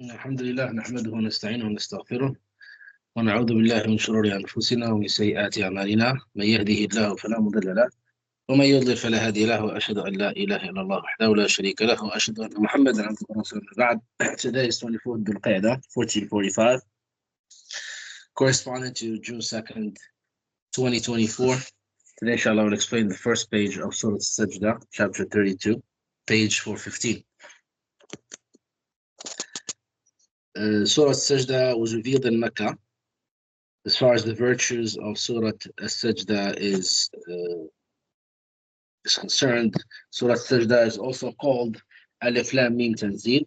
الحمد لله نحمده ونستعينه ونستغفره ونعوذ بالله من شرور أنفسنا ومن سيئات أعمالنا من يهده الله فلا مضل له ومن يضلل فلا هادي له وأشهد أن لا إله إلا الله وحده لا شريك له وأشهد أن محمدا عبده ورسوله بعد. Today is 24th Dhul Qa'dah 1445 corresponding to June 2nd 2024. Today inshallah I will explain the first page of Surah Sajda, chapter 32, page 415. Surah Sajda was revealed in Mecca. As far as the virtues of Surah Sajda is concerned, Surah Sajda is also called Alif Lam Mim Tanzil.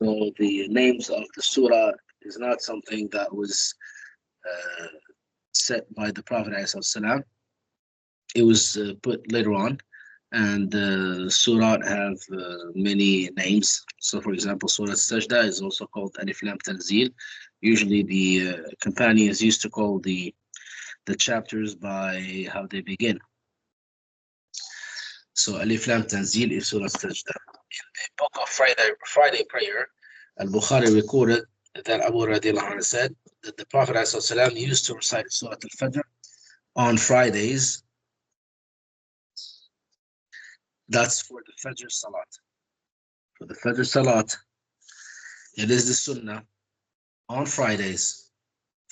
So the names of the surah is not something that was set by the Prophet ﷺ. It was put later on, and surah have many names. So for example, Surah Sajda is also called Alif Lam Tanzil. Usually the companions used to call the chapters by how they begin. So Alif Lam Tanzil is Surah Sajda. In the book of Friday prayer, Al-Bukhari recorded that Abu radiallahu anhu said that the Prophet ﷺ used to recite Surah Al-Fajr on Fridays. That's for the Fajr Salat. For the Fajr Salat, it is the Sunnah on Fridays.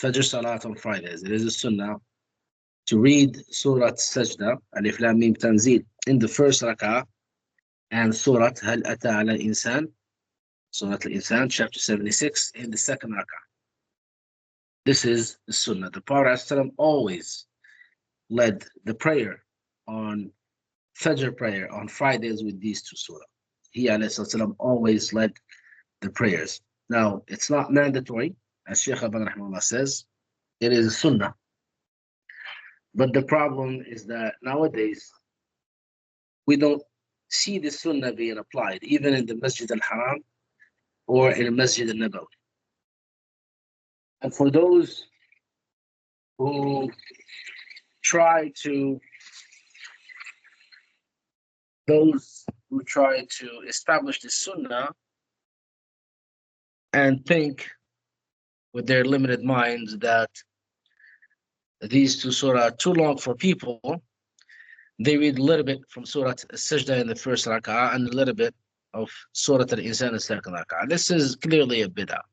Fajr Salat on Fridays. It is the Sunnah to read Surah Sajda, Alif Lam Mim Tanzil, in the first rak'ah, and Surah Hal Ata Ala Insan, Surah Al-Insan, chapter 76, in the second rak'ah. This is the Sunnah. The Prophet ﷺ always led the prayer on Fajr prayer on Fridays with these two surah. He ﷺ always led the prayers. Now, it's not mandatory, as Shaykh Ibn Rahimahullah says, it is a Sunnah. But the problem is that nowadays, we don't see the Sunnah being applied, even in the Masjid al-Haram or in the Masjid al-Nabawi. And for those who try to establish the Sunnah and think with their limited minds that these two surah are too long for people, they read a little bit from Surah Sajda in the first rak'ah and a little bit of Surah Al-Insan in the second rak'ah. This is clearly a bid'ah.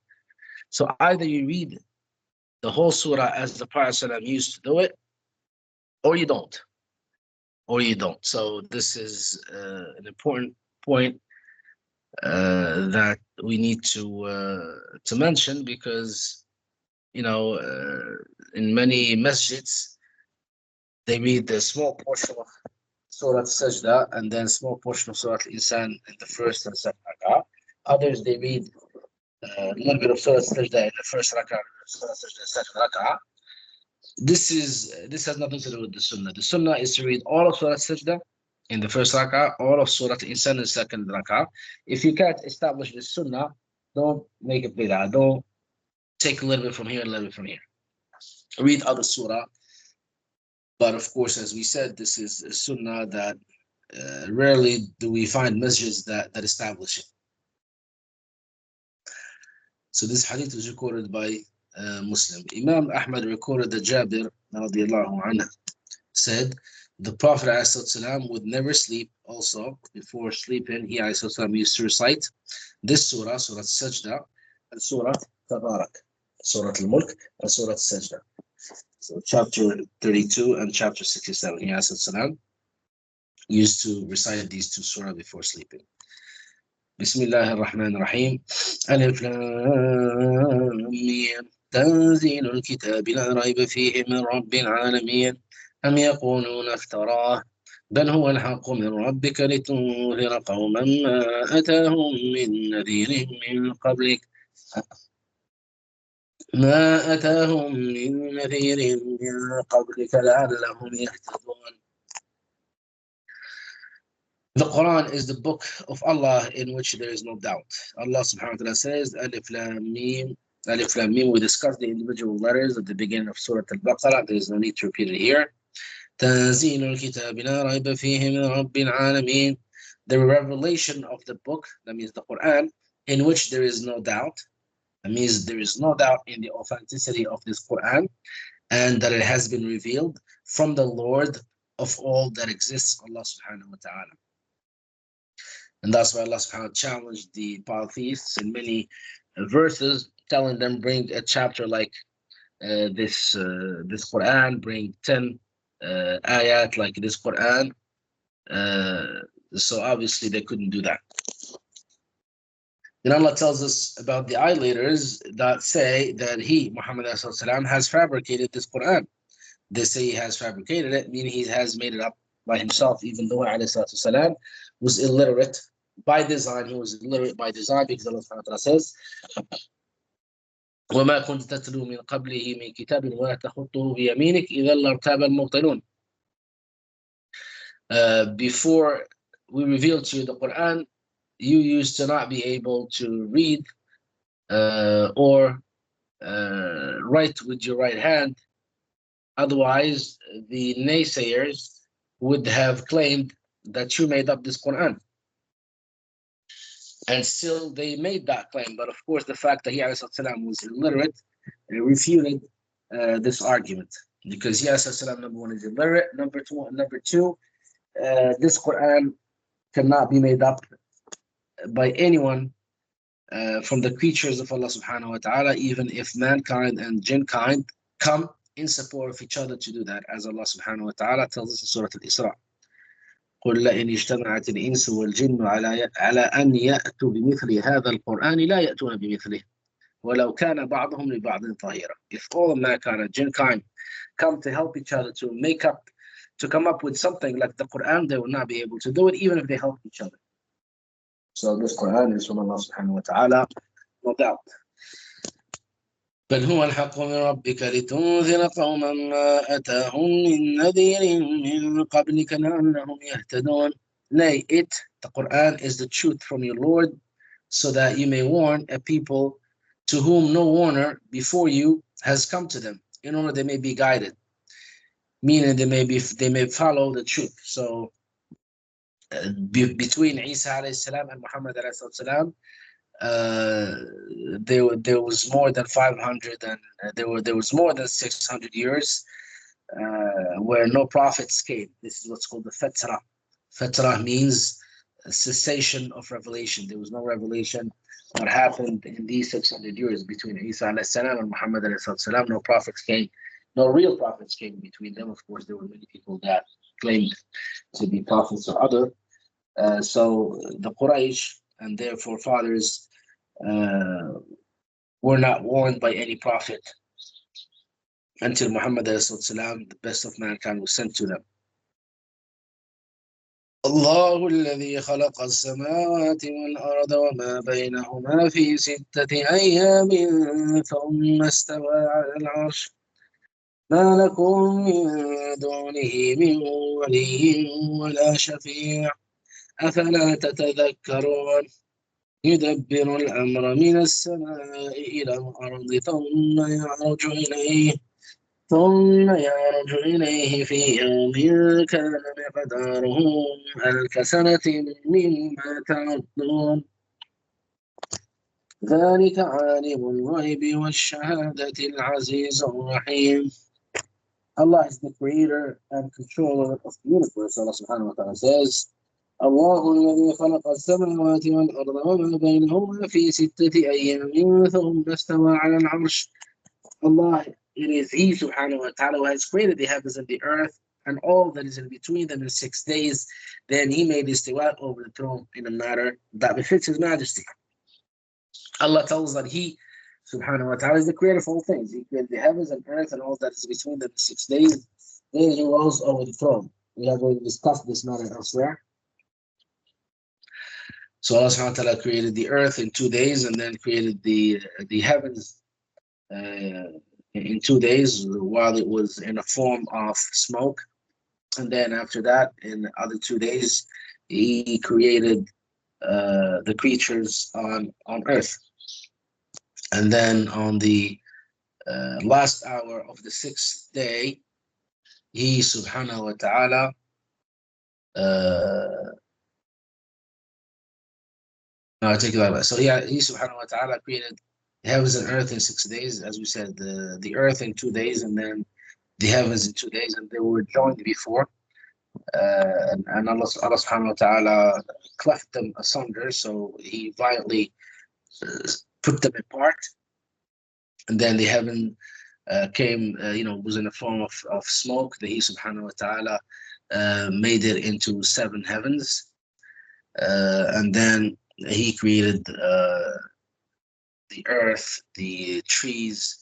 So either you read the whole surah as the Prophet ﷺ used to do it, or you don't. So this is an important point that we need to mention, because in many masjids they read the small portion of Surah Sajda and then small portion of Surah Al-Insan in the first and second rak'ah. Others they read a little bit of Surah Sajda in the first rak'ah, Surah Sajda in the second rak'ah. This has nothing to do with the Sunnah. The Sunnah is to read all of Surah Sajda in the first rak'ah, all of Surah Al-Insan in the second rak'ah. If you can't establish the Sunnah, don't make it bid'ah. Don't take a little bit from here, a little bit from here. Read other surah. But of course, as we said, this is a Sunnah that rarely do we find masjids that establish it. So this hadith was recorded by Muslim. Imam Ahmad recorded that Jabir radiallahu anhu said the Prophet ﷺ would never sleep. Also, before sleeping, he ﷺ used to recite this surah, Surah Sajda, and Surah Tabarak, Surah Al-Mulk, and Surah Sajda. So chapter 32 and chapter 67, he ﷺ used to recite these two surah before sleeping. Bismillah ar-Rahman ar-Rahim. Alif Lam Mim. تنزيل الكتاب لا ريب فيه من رب العالمين أم يقولون افتراه بل هو الحق من ربك لتنذر قوما ما أتاهم من نذير من قبلك لعلهم يهتدون. The Quran is the book of Allah in which there is no doubt. Allah subhanahu wa ta'ala says, Alif Lam Mim. Alif Lam Mim, we discussed the individual letters at the beginning of Surah Al-Baqarah. There is no need to repeat it here. تنزيل الكتاب لا ريب فيه من رب العالمين. The revelation of the book, that means the Quran, in which there is no doubt. That means there is no doubt in the authenticity of this Quran, and that it has been revealed from the Lord of all that exists, Allah subhanahu wa ta'ala. And that's why Allah subhanahu wa ta'ala challenged the polytheists in many verses, telling them, bring a chapter like this Quran, bring 10 ayat like this Quran. So obviously they couldn't do that. Then Allah tells us about the idolaters that say that he, Muhammad ﷺ, has fabricated this Quran. They say he has fabricated it, meaning he has made it up by himself, even though ﷺ was illiterate by design. He was illiterate by design, because Allah subhanahu wa ta'ala says, وَمَا كُنْتَ تَتْلُو مِنْ قَبْلِهِ مِنْ كِتَابٍ وَلَا تَخُطُّهُ بِيَمِينِكَ إِذًا لَارْتَابَ الْمُبْطِلُونَ. Before we revealed to you the Quran, you used to not be able to read or write with your right hand. Otherwise, the naysayers would have claimed that you made up this Quran. And still they made that claim. But of course, the fact that he ﷺ was illiterate refuted this argument. Because he ﷺ, number one, is illiterate. Number two, this Quran cannot be made up by anyone from the creatures of Allah subhanahu wa ta'ala, even if mankind and jinkind come in support of each other to do that, as Allah subhanahu wa ta'ala tells us in Surah Al-Isra. قُلْ لَئِنِ اجْتَمَعَتِ الْإِنسُ وَالْجِنُّ على أَنْ يَأْتُوا بِمِثْلِ هَذَا الْقُرْآنِ لَا يَأْتُونَ بِمِثْلِهِ وَلَوْ كَانَ بَعْضُهُمْ لِبَعْضٍ ظَهِيرًا. If all of mankind and jinkind come to help each other to come up with something like the Quran, they will not be able to do it, even if they help each other. So this Quran is from Allah subhanahu wa ta'ala, no doubt. بل هو الحق من ربك لتنذر قوما ما أتاهم من نذير من قبلك لعلهم يهتدون. Nay, the Quran, is the truth from your Lord, so that you may warn a people to whom no warner before you has come to them, in order they may be guided. Meaning they may follow the truth. So between Isa alayhi salam and Muhammad alayhi salam, there was more than 500, and there was more than 600 years where no prophets came. This is what's called the Fatra. Fatra means a cessation of revelation. There was no revelation that happened in these 600 years between Isa alayhi salam and Muhammad alayhi salam. No prophets came. No real prophets came between them. Of course, there were many people that claimed to be prophets or other. So the Quraysh and their forefathers were not warned by any prophet until Muhammad ﷺ, the best of mankind, was sent to them. الله الذي خلق السماوات والأرض وما بينهما في 6 أيام ثم استوى على العرش ما لكم من دونه من ولي ولا شفيع أفلا تتذكرون يدبر الأمر من السماء إلى الأرض ثم يعرج إليه في يوم كان مقداره 1000 سنة مما تعدون ذلك عالم الغيب والشهادة العزيز الرحيم. Allah is the creator and controller of the universe. Allah subhanahu wa ta'ala says, الله الذي خلق السماوات والأرض وما بينهما في 6 أيام ثم استوى على العرش. Allah, it is He subhanahu wa ta'ala who has created the heavens and the earth and all that is in between them in 6 days. Then He made istiwa over the throne in a matter that befits His majesty. Allah tells that He subhanahu wa ta'ala is the creator of all things. He created the heavens and earth and all that is between them in 6 days. Then He rose over the throne. We have already discussed this matter elsewhere. So Allah subhanahu wa ta'ala created the earth in 2 days, and then created the heavens in 2 days while it was in a form of smoke. And then after that, in the other 2 days, He created the creatures on earth. And then on the last hour of the 6th day, He subhanahu wa ta'ala No, I take it like that. So yeah, he subhanahu wa ta'ala created heavens and earth in 6 days, as we said, the earth in 2 days, and then the heavens in 2 days, and they were joined before. And Allah subhanahu wa ta'ala cleft them asunder, so he violently put them apart. And then the heaven came, was in the form of smoke. That he subhanahu wa ta'ala made it into 7 heavens. And then he created the earth, the trees,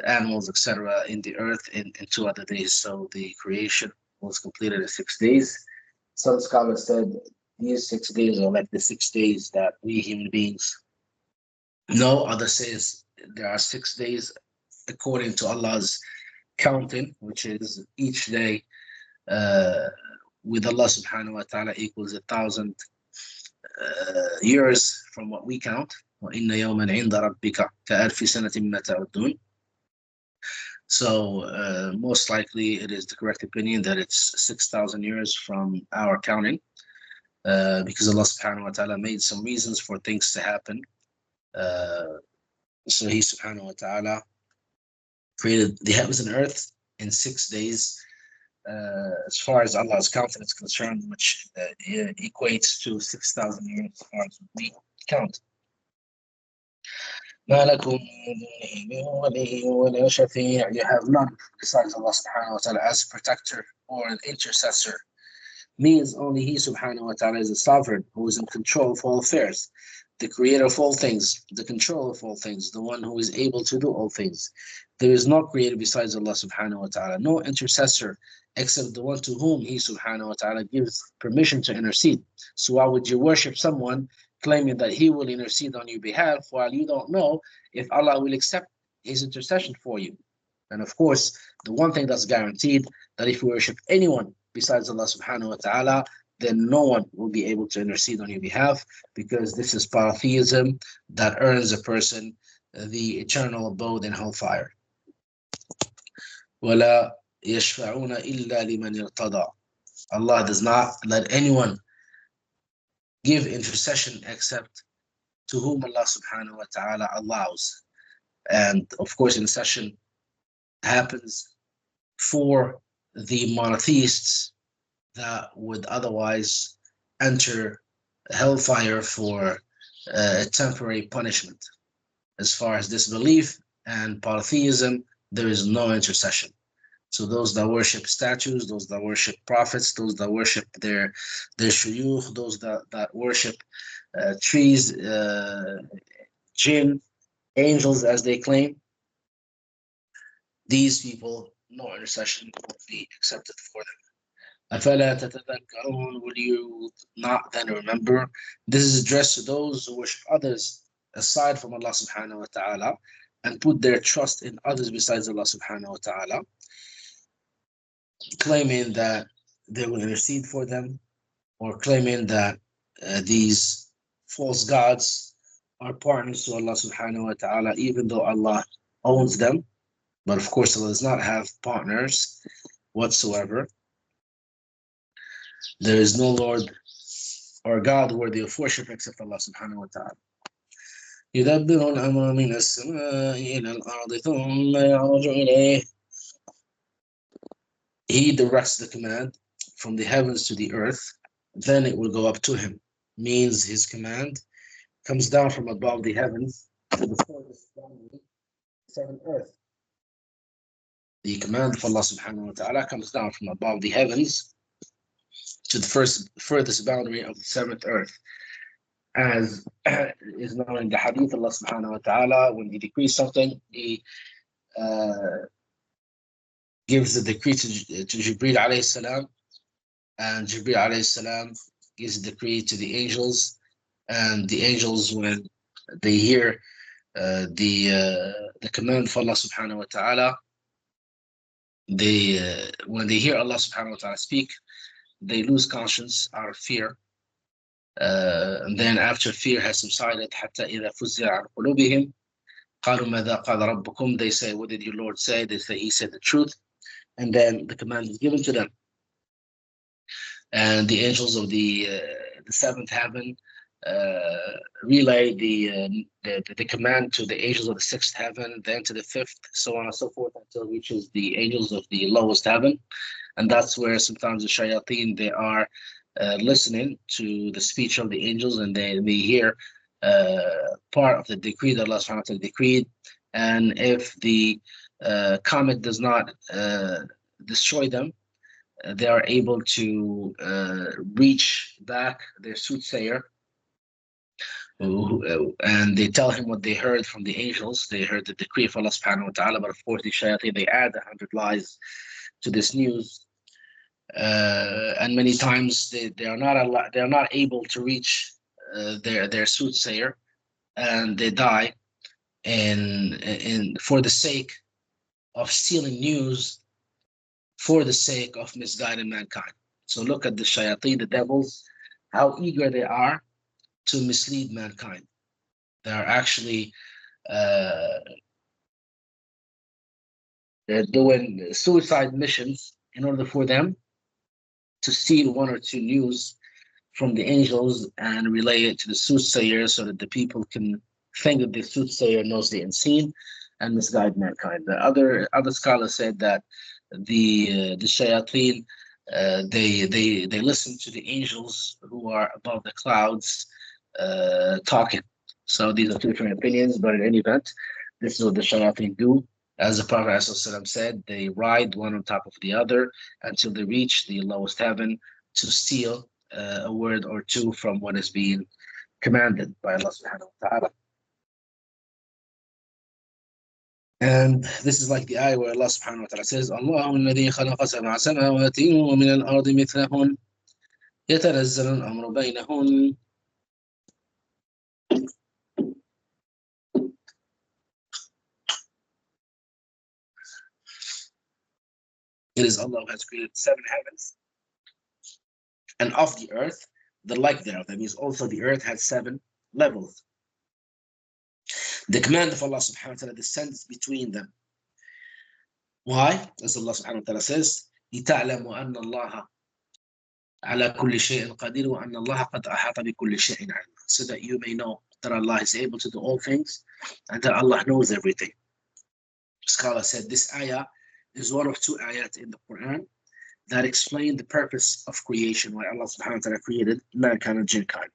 animals, etc., in the earth in 2 other days. So the creation was completed in 6 days. Some scholars said these 6 days are like the 6 days that we human beings know. Others says there are 6 days according to Allah's counting, which is each day with Allah subhanahu wa ta'ala equals 1,000 years from what we count. وَإِنَّ يَوْمًا عِنْدَ رَبِّكَ كَأَلْفِ سَنَةٍ مِّمَّا تَعُدُّونَ. So most likely it is the correct opinion that it's 6,000 years from our counting, because Allah subhanahu wa ta'ala made some reasons for things to happen. So he subhanahu wa ta'ala created the heavens and earth in 6 days, as far as Allah's counting is concerned, which equates to 6,000 years as far as we count. You have none besides Allah subhanahu wa ta'ala as protector or an intercessor. Means only He subhanahu wa ta'ala is the sovereign who is in control of all affairs, the creator of all things, the controller of all things, the one who is able to do all things. There is no creator besides Allah subhanahu wa ta'ala, no intercessor except the one to whom He subhanahu wa ta'ala gives permission to intercede. So why would you worship someone claiming that he will intercede on your behalf while you don't know if Allah will accept his intercession for you? And of course, the one thing that's guaranteed, that if you worship anyone besides Allah subhanahu wa ta'ala, then no one will be able to intercede on your behalf, because this is polytheism that earns a person the eternal abode in hellfire. وَلَا يَشْفَعُونَ إِلَّا لِمَنِ ارْتَضَى. Allah does not let anyone give intercession except to whom Allah subhanahu wa ta'ala allows. And of course, intercession happens for the monotheists that would otherwise enter hellfire for a temporary punishment. As far as disbelief and polytheism, there is no intercession. So those that worship statues, those that worship prophets, those that worship their shuyukh, those that worship trees, jinn, angels, as they claim, these people, no intercession will be accepted for them. أَفَلَا تَتَذَكَّرُونَ. Will you not then remember? This is addressed to those who worship others aside from Allah subhanahu wa ta'ala and put their trust in others besides Allah subhanahu wa ta'ala, claiming that they will intercede for them, or claiming that these false gods are partners to Allah subhanahu wa ta'ala, even though Allah owns them. But of course, Allah does not have partners whatsoever. There is no Lord or God worthy of worship except Allah subhanahu wa ta'ala. يدبر الأمر من السماء إلى الأرض ثم يعرج إليه. He directs the command from the heavens to the earth, then it will go up to him. Means his command comes down from above the heavens to the furthest boundary, seven earth. The command of Allah subhanahu wa ta'ala comes down from above the heavens to the furthest boundary of the seventh earth. As is known in the hadith, Allah subhanahu wa ta'ala, when He decrees something, He gives the decree to Jibreel alayhi salam, and Jibreel alayhi salam gives the decree to the angels, and the angels, when they hear the command of Allah subhanahu wa ta'ala, when they hear Allah subhanahu wa ta'ala speak, they lose conscience out of fear. And then after fear has subsided, حتى إذا فزع عن قلوبهم قالوا ماذا قال ربكم. They say, what did your Lord say? They say, He said the truth. And then the command is given to them. And the angels of the seventh heaven relay the command to the angels of the sixth heaven, then to the fifth, so on and so forth, until it reaches the angels of the lowest heaven. And that's where sometimes the shayateen, they are listening to the speech of the angels, and they hear part of the decree that Allah subhanahu wa ta'ala decreed. And if the comet does not destroy them, they are able to reach back their soothsayer, and they tell him what they heard from the angels. They heard the decree of Allah subhanahu wa ta'ala, but of course the shayateen, they add 100 lies to this news. And many times they are not able to reach their soothsayer, and they die in for the sake of stealing news, for the sake of misguiding mankind. So look at the shayateen, the devils, how eager they are to mislead mankind. They are actually they're doing suicide missions in order for them to steal one or two news from the angels and relay it to the soothsayer, so that the people can think that the soothsayer knows the unseen and misguide mankind. The other scholars said that the shayateen, they listen to the angels who are above the clouds talking. So these are two different opinions, but in any event, this is what the shayateen do. As the Prophet ﷺ said, they ride one on top of the other until they reach the lowest heaven to steal a word or two from what is being commanded by Allah subhanahu wa ta'ala. And this is like the ayah where Allah subhanahu wa ta'ala says, Allahu alladhi khalaqa sab'a samawati wa min al-ardi mithlahun yatanazzalu al-amru baynahun. It is Allah who has created 7 heavens, and of the earth, the like thereof. That means also the earth has 7 levels. The command of Allah subhanahu wa ta'ala descends between them. Why? As Allah subhanahu wa ta'ala says, لِتَعْلَمُوا أَنَّ اللَّهَ عَلَى كُلِّ شَيْءٍ قَدِيرٌ وَأَنَّ اللَّهَ قَدْ أَحَاطَ بِكُلِّ شَيْءٍ عِلْمًا. So that you may know that Allah is able to do all things, and that Allah knows everything. Scholar said this ayah is one of 2 ayat in the Quran that explain the purpose of creation, why Allah subhanahu wa ta'ala created mankind and jinnkind.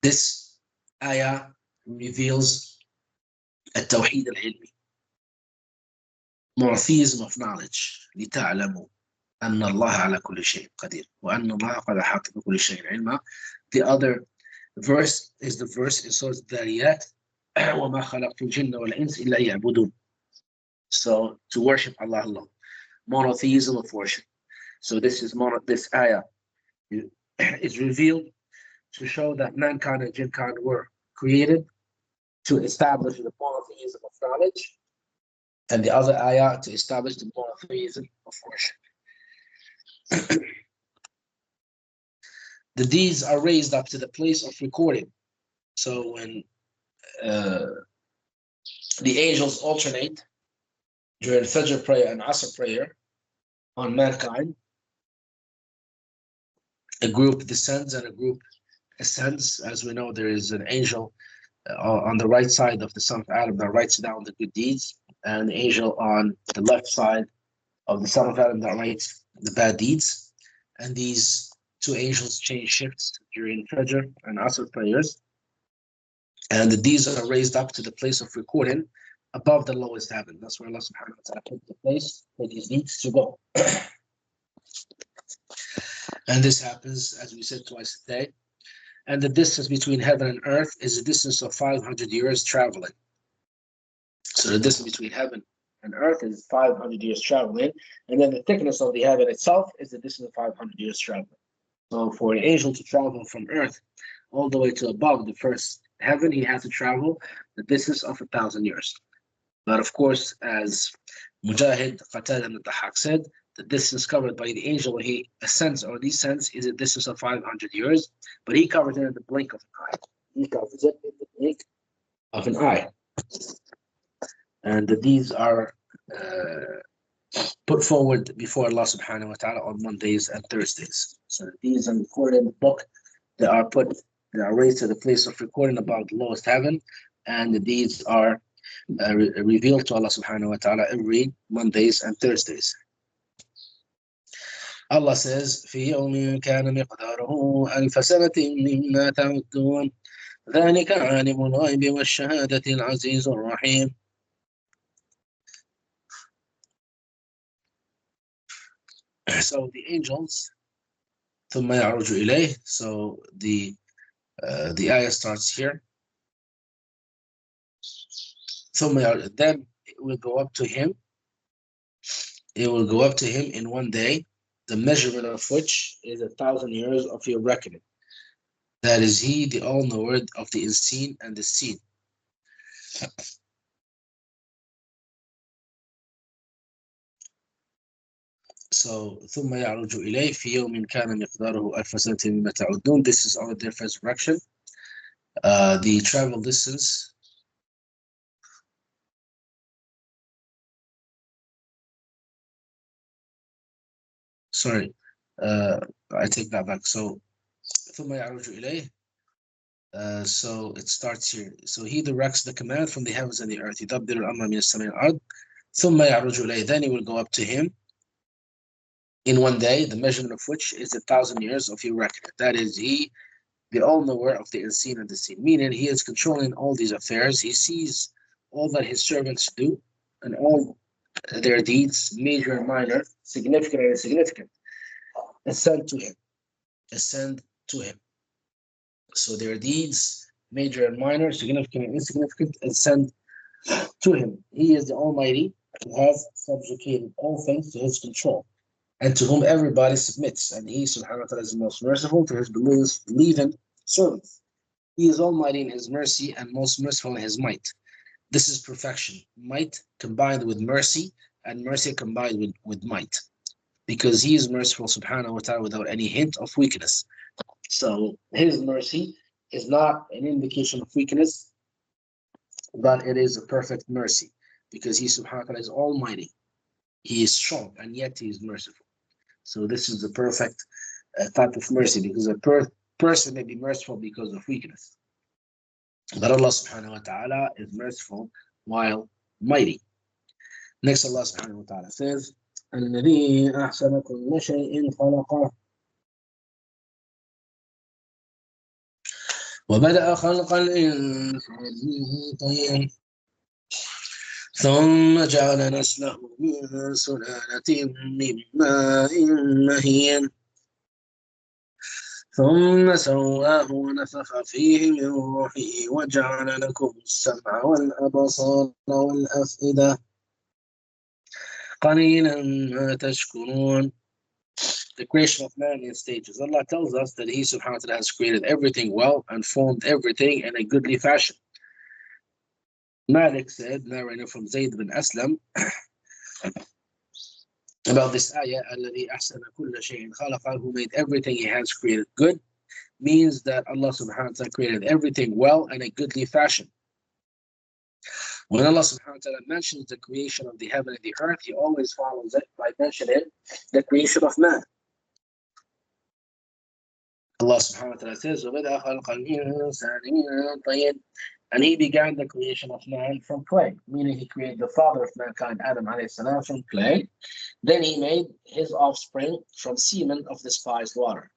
This ayah reveals التوحيد العلمي, monotheism of knowledge. لِتَعْلَمُوا أَنَّ اللَّهَ عَلَى كُلِّ شَيْءٍ قَدِيرٌ وَأَنَّ اللَّهَ قَدْ أَحَاطَ بِكُلِّ شَيْءٍ عِلْمًا. The other verse is the verse in Surah Al-Dhariyat, وَمَا خَلَقْتُ الْجِنَّ وَالْإِنسَ إِلَّا يَعْبُدُونَ. So to worship Allah alone, monotheism of worship. So this ayah is revealed to show that mankind and jinnkind were created to establish the monotheism of knowledge, and the other ayah to establish the monotheism of worship. The deeds are raised up to the place of recording. So when the angels alternate during Fajr prayer and Asr prayer on mankind, a group descends and a group ascends. As we know, there is an angel on the right side of the son of Adam that writes down the good deeds, and the angel on the left side of the son of Adam that writes the bad deeds. And these 2 angels change shifts during Fajr and Asr prayers, and the deeds are raised up to the place of recording above the lowest heaven. That's where Allah subhanahu wa ta'ala put the place for these deeds to go. And this happens, as we said, twice a day. And the distance between heaven and earth is a distance of 500 years traveling. So the distance between heaven and earth is 500 years traveling. And then the thickness of the heaven itself is the distance of 500 years traveling. So for an angel to travel from earth all the way to above the first heaven, he has to travel the distance of 1,000 years. But of course, as Mujahid, Qatada, and Tahaq said, the distance covered by the angel when he ascends or descends is a distance of 500 years, but he covers it in the blink of an eye. He covers it in the blink of an eye. And these are put forward before Allah subhanahu wa ta'ala on Mondays and Thursdays. So these are recorded in the book that are put They are raised to the place of recording about the lowest heaven, and the deeds are revealed to Allah subhanahu wa ta'ala every Mondays and Thursdays. Allah says, في يوم كان مقداره ألف سنة مما تعدون ذلك عالم الغيب والشهادة العزيز الرحيم. So the angels, ثم يعرج إليه. So the ayah starts here. Then it will go up to him. It will go up to him in one day, the measurement of which is 1,000 years of your reckoning. That is He, the all-knower of the unseen and the seen. So ثم يعرج إليه في يوم كان مقداره ألف سنة مما تعدون. This is on their resurrection. The travel distance. Sorry, I take that back. So ثم يعرج إليه. So it starts here. So He directs the command from the heavens and the earth. يدبر الأمر من السماء والأرض. ثم يعرج إليه. Then He will go up to him in one day, the measurement of which is 1,000 years of your reckoning. That is He, the all-knower of the unseen and the seen. Meaning He is controlling all these affairs. He sees all that His servants do and all their deeds, major and minor, significant and insignificant, ascend to Him. Ascend to Him. So their deeds, major and minor, significant and insignificant, ascend to Him. He is the Almighty who has subjugated all things to His control, and to whom everybody submits. And He, subhanahu wa ta'ala, is the most merciful to His believing servants. He is almighty in His mercy and most merciful in His might. This is perfection. Might combined with mercy, and mercy combined with might. Because He is merciful, subhanahu wa ta'ala, without any hint of weakness. So His mercy is not an indication of weakness, but it is a perfect mercy. Because He, subhanahu wa ta'ala, is almighty. He is strong, and yet He is merciful. So this is the perfect type of mercy, because a person may be merciful because of weakness. But Allah subhanahu wa ta'ala is merciful while mighty. Next, Allah subhanahu wa ta'ala says, الذي أحسن كل شيء خلقه وبدأ خلق الإنسان من طين ثم جعل نسله من سلالة من ماء مهين ثم سواه ونفخ فيه من روحه وجعل لكم السمع والأبصار والأفئدة قليلا ما تشكرون. The creation of man in stages. Allah tells us that He subhanahu wa ta'ala has created everything well and formed everything in a goodly fashion. Malik said, narrated from Zayd bin Aslam, about this ayah, الذي أحسن كل شيء خلقه, who made everything He has created good, means that Allah subhanahu wa ta'ala created everything well in a goodly fashion. When Allah subhanahu wa ta'ala mentions the creation of the heaven and the earth, He always follows it by mentioning the creation of man. Allah subhanahu wa ta'ala says, وَبَدَأَ خَلْقَ الْإِنسَانِ مِنْ طِينٍ, and He began the creation of man from clay, meaning He created the father of mankind, Adam alayhi salam, from clay. Then He made his offspring from semen of despised water.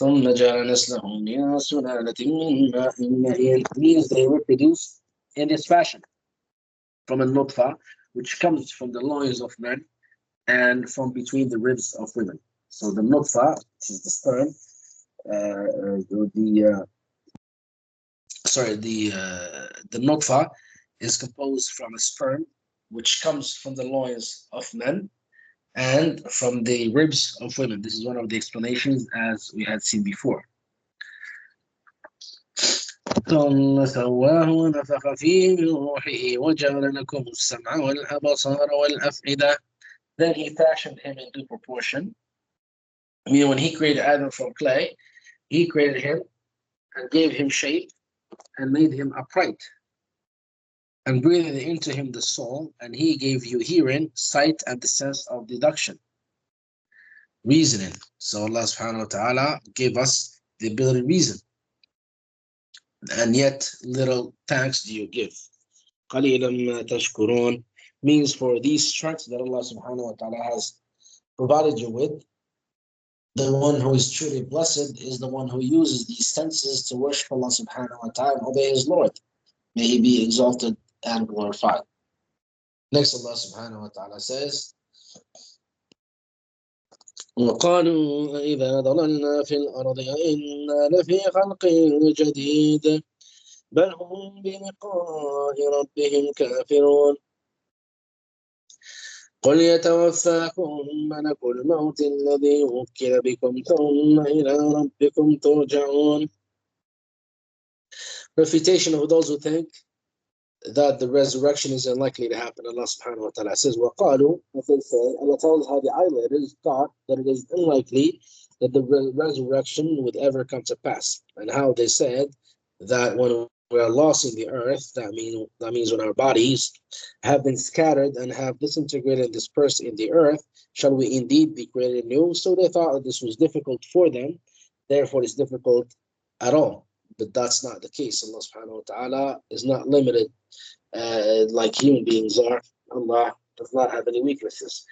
ثُمَّ جَعَلَ نَسْلَهُ مِنْ سُلَالَةٍ مِنْ مَاءٍ مَهِينٍ, means they were produced in this fashion, from a nutfa, which comes from the loins of men and from between the ribs of women. So the nutfa, which is the sperm, the nutfa is composed from a sperm which comes from the loins of men and from the ribs of women. This is one of the explanations as we had seen before. ثم سواه ونفخ فيه من روحه وجعل لكم السمع والأبصار والأفئدة. Then He fashioned him in due proportion. I mean, when He created Adam from clay, He created him and gave him shape and made him upright and breathed into him the soul, and He gave you hearing, sight, and the sense of deduction, reasoning. So Allah subhanahu wa ta'ala gave us the ability to reason. and yet little thanks do you give. قَلِيلًا مَا تَشْكُرُونَ means for these strengths that Allah subhanahu wa ta'ala has provided you with, the one who is truly blessed is the one who uses these senses to worship Allah subhanahu wa ta'ala and obey his Lord. May he be exalted and glorified. Next, Allah subhanahu wa ta'ala says, وقالوا إذا ضللنا في الأرض إنا لفي خلق جديد بل هم بلقاء ربهم كافرون قل يتوفاكم ملك الموت الذي وكل بكم ثم إلى ربكم ترجعون. Refutation of those who think that the resurrection is unlikely to happen. Allah subhanahu wa ta'ala says, وَقَالُوا, as they say, Allah tells how the islanders thought that it is unlikely that the resurrection would ever come to pass, and how they said that when we are lost in the earth, that means when our bodies have been scattered and have disintegrated and dispersed in the earth, shall we indeed be created anew? So they thought that this was difficult for them, therefore it's difficult at all. But that's not the case. Allah subhanahu wa ta'ala is not limited like human beings are. Allah does not have any weaknesses.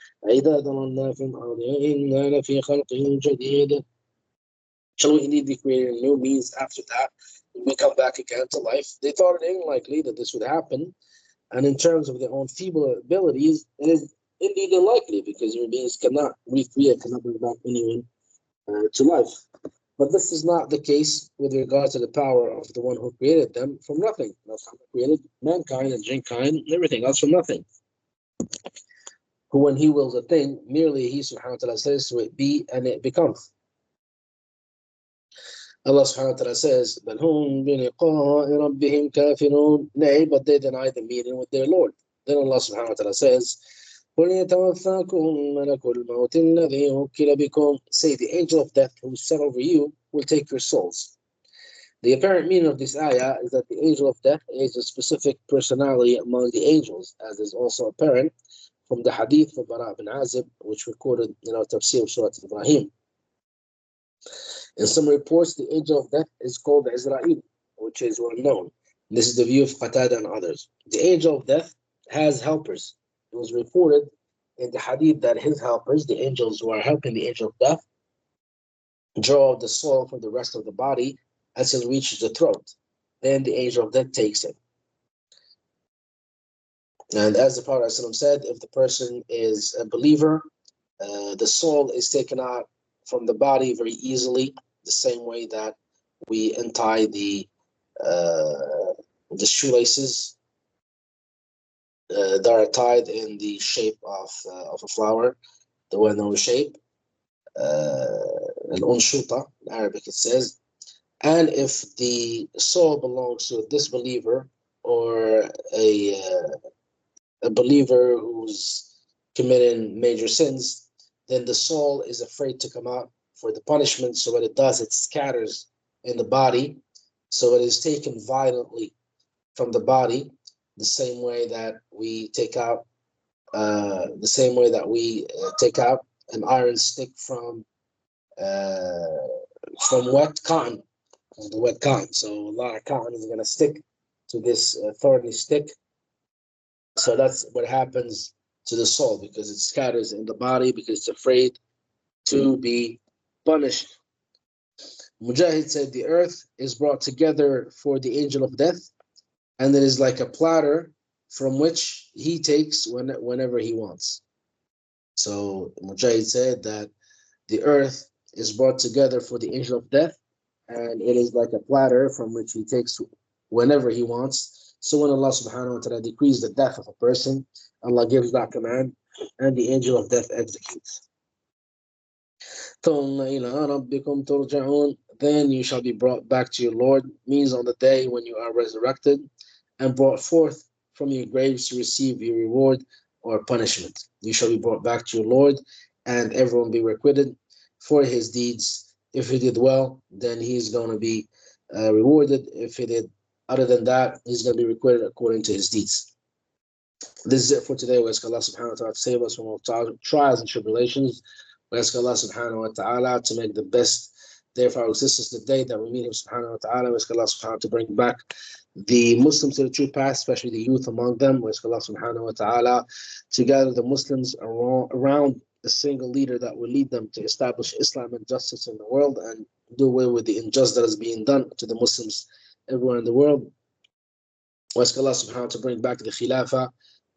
Shall we indeed be created anew? Means after that, when we come back again to life. They thought it unlikely that this would happen. And in terms of their own feeble abilities, it is indeed unlikely because human beings cannot recreate, cannot bring back anyone to life. But this is not the case with regard to the power of the one who created them from nothing. That's how he created mankind and jinkind and everything else from nothing. Who, when he wills a thing, merely he subhanahu wa ta'ala says to it be, and it becomes. Allah subhanahu wa ta'ala says, بَلْ هُمْ بِلِقَاءِ رَبِّهِمْ كَافِرُونَ. Nay, but they deny the meeting with their Lord. Then Allah subhanahu wa ta'ala says, قُلْ يَتَوَفَّاكُمْ مَلَكُ الْمَوْتِ الَّذِي وُكِّلَ بِكُمْ. Say, the angel of death who is sent over you will take your souls. The apparent meaning of this ayah is that the angel of death is a specific personality among the angels, as is also apparent from the hadith of Bara ibn Azib, which recorded in our Tafsir Sourat Ibrahim. In some reports, the angel of death is called Israel, which is well known. This is the view of Qatada and others. The angel of death has helpers. It was reported in the hadith that his helpers, the angels who are helping the angel of death, draw the soul from the rest of the body until it reaches the throat. Then the angel of death takes it. And as the Prophet ﷺ said, if the person is a believer, the soul is taken out from the body very easily, the same way that we untie the shoelaces that are tied in the shape of a flower, the well-known shape, al-unshuta, in Arabic it says. And if the soul belongs to a disbeliever or a believer who's committing major sins, then the soul is afraid to come out for the punishment. So what it does, it scatters in the body. So it is taken violently from the body, the same way that we take out an iron stick from wet cotton, the wet cotton. So a lot of cotton is going to stick to this thorny stick. So that's what happens to the soul, because it scatters in the body because it's afraid to be punished. Mujahid said the earth is brought together for the angel of death, and it is like a platter from which he takes whenever he wants. So Mujahid said that the earth is brought together for the angel of death, and it is like a platter from which he takes whenever he wants. So when Allah subhanahu wa ta'ala decrees the death of a person, Allah gives that command, and the angel of death executes. Then you shall be brought back to your Lord, means on the day when you are resurrected and brought forth from your graves to receive your reward or punishment. You shall be brought back to your Lord, and everyone be requited for his deeds. If he did well, then he's going to be rewarded. If he did other than that, he's going to be requited according to his deeds. This is it for today. We ask Allah subhanahu wa ta'ala to save us from all trials and tribulations. We ask Allah subhanahu wa ta'ala to make the best Therefore, our existence the day that we meet him subhanahu wa ta'ala. We ask Allah subhanahu wa ta'ala to bring back the Muslims to the true path, especially the youth among them. We ask Allah subhanahu wa ta'ala to gather the Muslims around a single leader that will lead them to establish Islam and justice in the world and do away with the injustice that is being done to the Muslims everywhere in the world. We ask Allah subhanahu wa ta'ala to bring back the Khilafah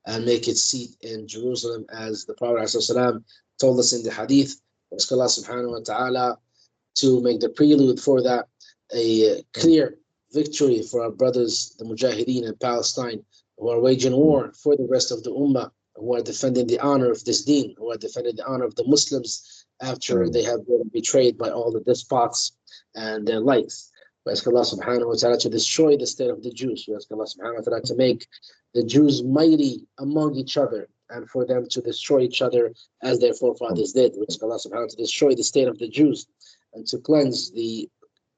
and make its seat in Jerusalem, as the Prophet ﷺ told us in the Hadith. We ask Allah subhanahu wa ta'ala to make the prelude for that a clear victory for our brothers, the Mujahideen in Palestine, who are waging war for the rest of the Ummah, who are defending the honor of this deen, who are defending the honor of the Muslims after they have been betrayed by all the despots and their likes. We ask Allah subhanahu wa ta'ala to destroy the state of the Jews. We ask Allah subhanahu wa ta'ala to make the Jews mighty among each other and for them to destroy each other as their forefathers did. We ask Allah subhanahu wa ta'ala to destroy the state of the Jews and to cleanse the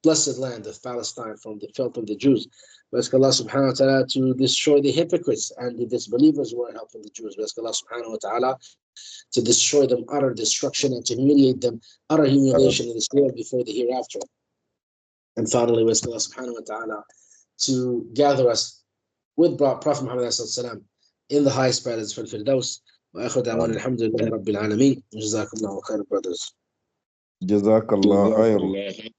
blessed land of Palestine from the filth of the Jews. We ask Allah subhanahu wa ta'ala to destroy the hypocrites and the disbelievers who are helping the Jews. We ask Allah subhanahu wa ta'ala to destroy them, utter destruction, and to humiliate them, utter humiliation in this world before the hereafter. And finally, we ask Allah subhanahu wa ta'ala to gather us with Prophet Muhammad ﷺ in the highest paradise for Firdaus. Wa akhiru da'wana alhamdulillahi rabbil alameen. Jazakumullahu khairan, brothers. Jazakallah khair.